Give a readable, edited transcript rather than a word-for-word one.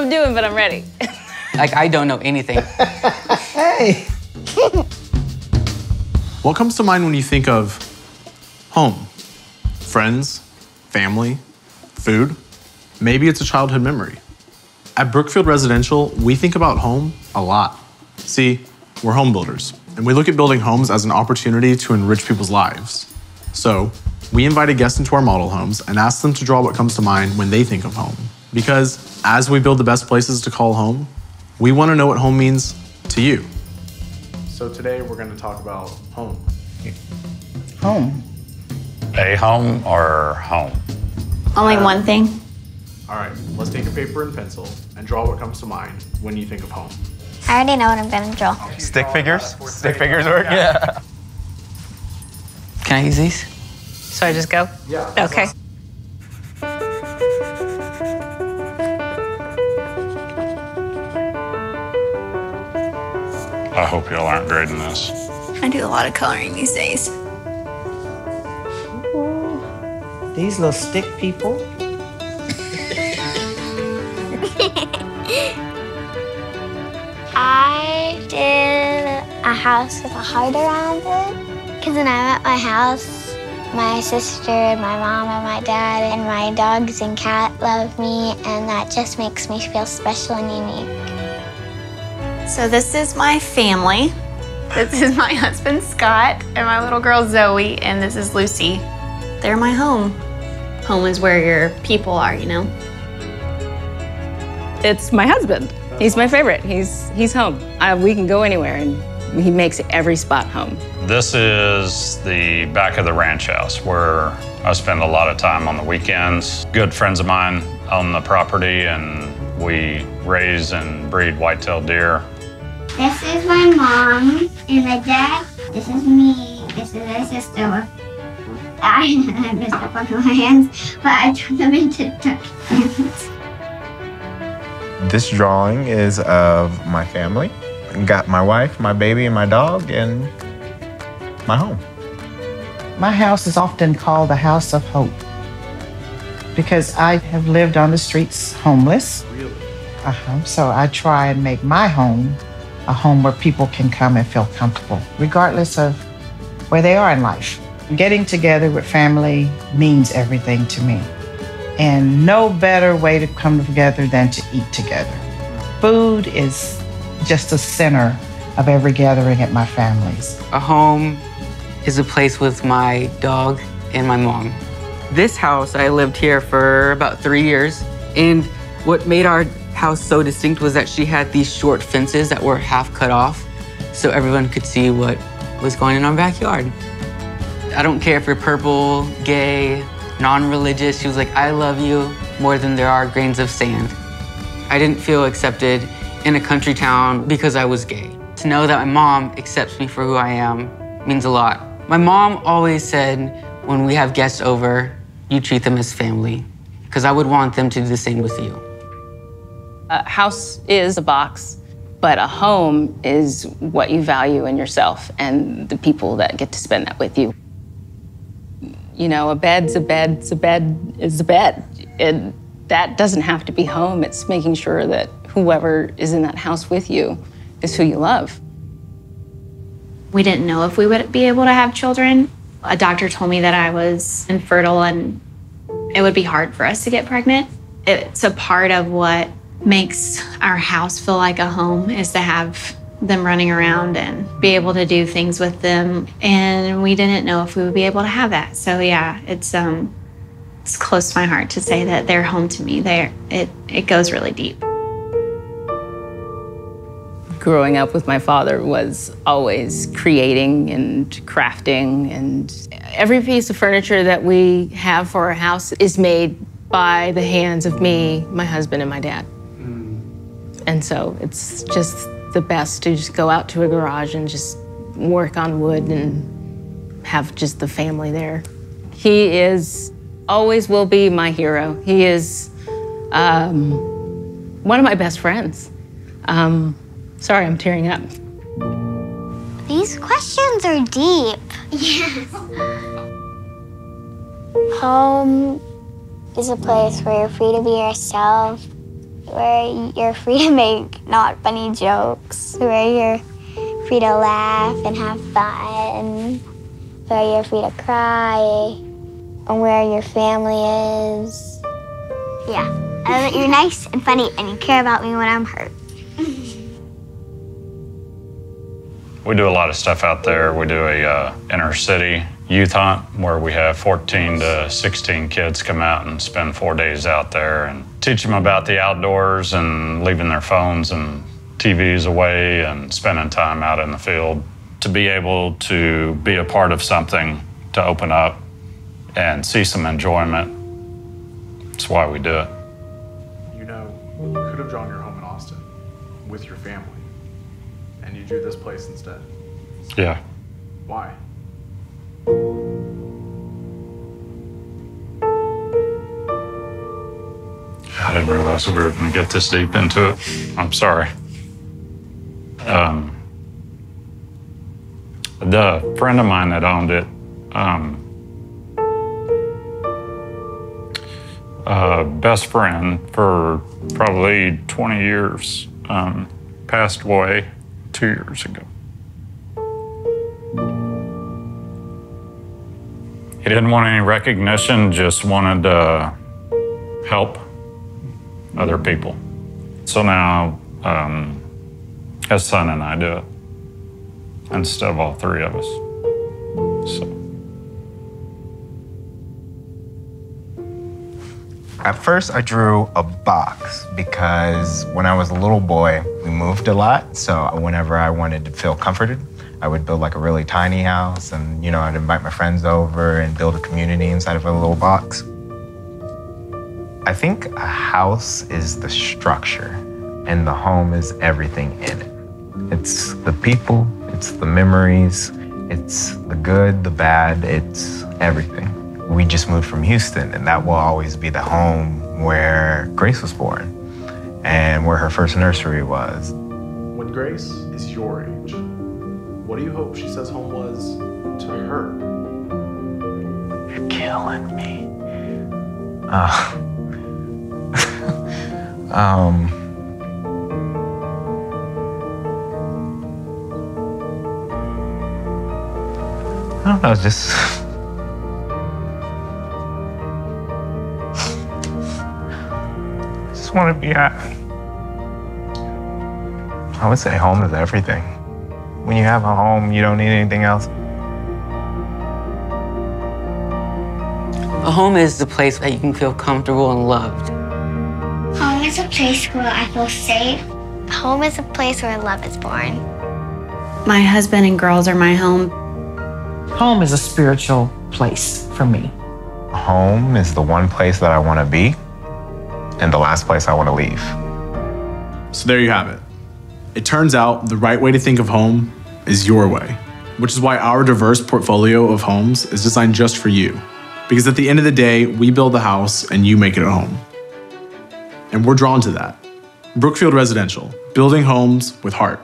I'm doing, but I'm ready. Like, I don't know anything. Hey! What comes to mind when you think of home? Friends, family, food? Maybe it's a childhood memory. At Brookfield Residential, we think about home a lot. See, we're home builders, and we look at building homes as an opportunity to enrich people's lives. So, we invited guests into our model homes and asked them to draw what comes to mind when they think of home. Because as we build the best places to call home, we want to know what home means to you. So today we're going to talk about home. Home. A home or home? Only one thing. All right, let's take a paper and pencil and draw what comes to mind when you think of home. I already know what I'm gonna draw. Stick figures? Stick figures work? Yeah. Can I use these? So I just go? Yeah. Okay. I hope y'all aren't grading this. I do a lot of coloring these days. These little stick people. I did a house with a heart around it. Because when I'm at my house, my sister and my mom and my dad and my dogs and cat love me, and that just makes me feel special and unique. So this is my family. This is my husband, Scott, and my little girl, Zoe, and this is Lucy. They're my home. Home is where your people are, you know? It's my husband. He's my favorite. He's home. We can go anywhere, and he makes every spot home. This is the back of the ranch house where I spend a lot of time on the weekends. Good friends of mine own the property, and we raise and breed white-tailed deer. This is my mom and my dad. This is me. This is my sister. I messed up on my hands, but I turned them into duck hands. This drawing is of my family. Got my wife, my baby, and my dog, and my home. My house is often called the House of Hope because I have lived on the streets homeless. Really? So I try and make my home a home where people can come and feel comfortable, regardless of where they are in life. Getting together with family means everything to me. And no better way to come together than to eat together. Food is just the center of every gathering at my family's. A home is a place with my dog and my mom. This house, I lived here for about 3 years, and what made our house so distinct was that she had these short fences that were half cut off so everyone could see what was going on in our backyard. I don't care if you're purple, gay, non-religious. She was like, I love you more than there are grains of sand. I didn't feel accepted in a country town because I was gay. To know that my mom accepts me for who I am means a lot. My mom always said, when we have guests over, you treat them as family, because I would want them to do the same with you. A house is a box, but a home is what you value in yourself and the people that get to spend that with you. You know, a bed's a bed, a bed is a bed. And that doesn't have to be home. It's making sure that whoever is in that house with you is who you love. We didn't know if we would be able to have children. A doctor told me that I was infertile and it would be hard for us to get pregnant. It's a part of what makes our house feel like a home is to have them running around and be able to do things with them. And we didn't know if we would be able to have that. So yeah, it's close to my heart to say that they're home to me. It goes really deep. Growing up with my father was always creating and crafting, and every piece of furniture that we have for our house is made by the hands of me, my husband, and my dad. And so it's just the best to just go out to a garage and just work on wood and have just the family there. He is, always will be my hero. He is one of my best friends. Sorry, I'm tearing up. These questions are deep. Yes. Home is a place where you're free to be yourself. where you're free to make not funny jokes, where you're free to laugh and have fun, where you're free to cry, and where your family is. Yeah, I know that you're nice and funny and you care about me when I'm hurt. We do a lot of stuff out there. We do a inner city youth hunt where we have 14 to 16 kids come out and spend 4 days out there and teach them about the outdoors and leaving their phones and TVs away and spending time out in the field. To be able to be a part of something, to open up and see some enjoyment, that's why we do it. You know, you could have drawn your home in Austin with your family, and you drew this place instead. Yeah. Why? I didn't realize we were going to get this deep into it. I'm sorry. The friend of mine that owned it, best friend for probably 20 years, passed away 2 years ago. He didn't want any recognition, just wanted to help other people. So now his son and I do it instead of all three of us. So. At first, I drew a box because when I was a little boy, we moved a lot. So whenever I wanted to feel comforted, I would build like a really tiny house and, I'd invite my friends over and build a community inside of a little box. I think a house is the structure and the home is everything in it. It's the people, it's the memories, it's the good, the bad, it's everything. We just moved from Houston, and that will always be the home where Grace was born and where her first nursery was. When Grace is your age, what do you hope she says home was to her? You're killing me. I don't know, just want to be happy. I would say home is everything. When you have a home, you don't need anything else. A home is the place that you can feel comfortable and loved. Home is a place where I feel safe. Home is a place where love is born. My husband and girls are my home. Home is a spiritual place for me. Home is the one place that I want to be and the last place I want to leave. So there you have it. It turns out the right way to think of home is your way, which is why our diverse portfolio of homes is designed just for you. Because at the end of the day, we build the house and you make it a home. And we're drawn to that. Brookfield Residential, building homes with heart.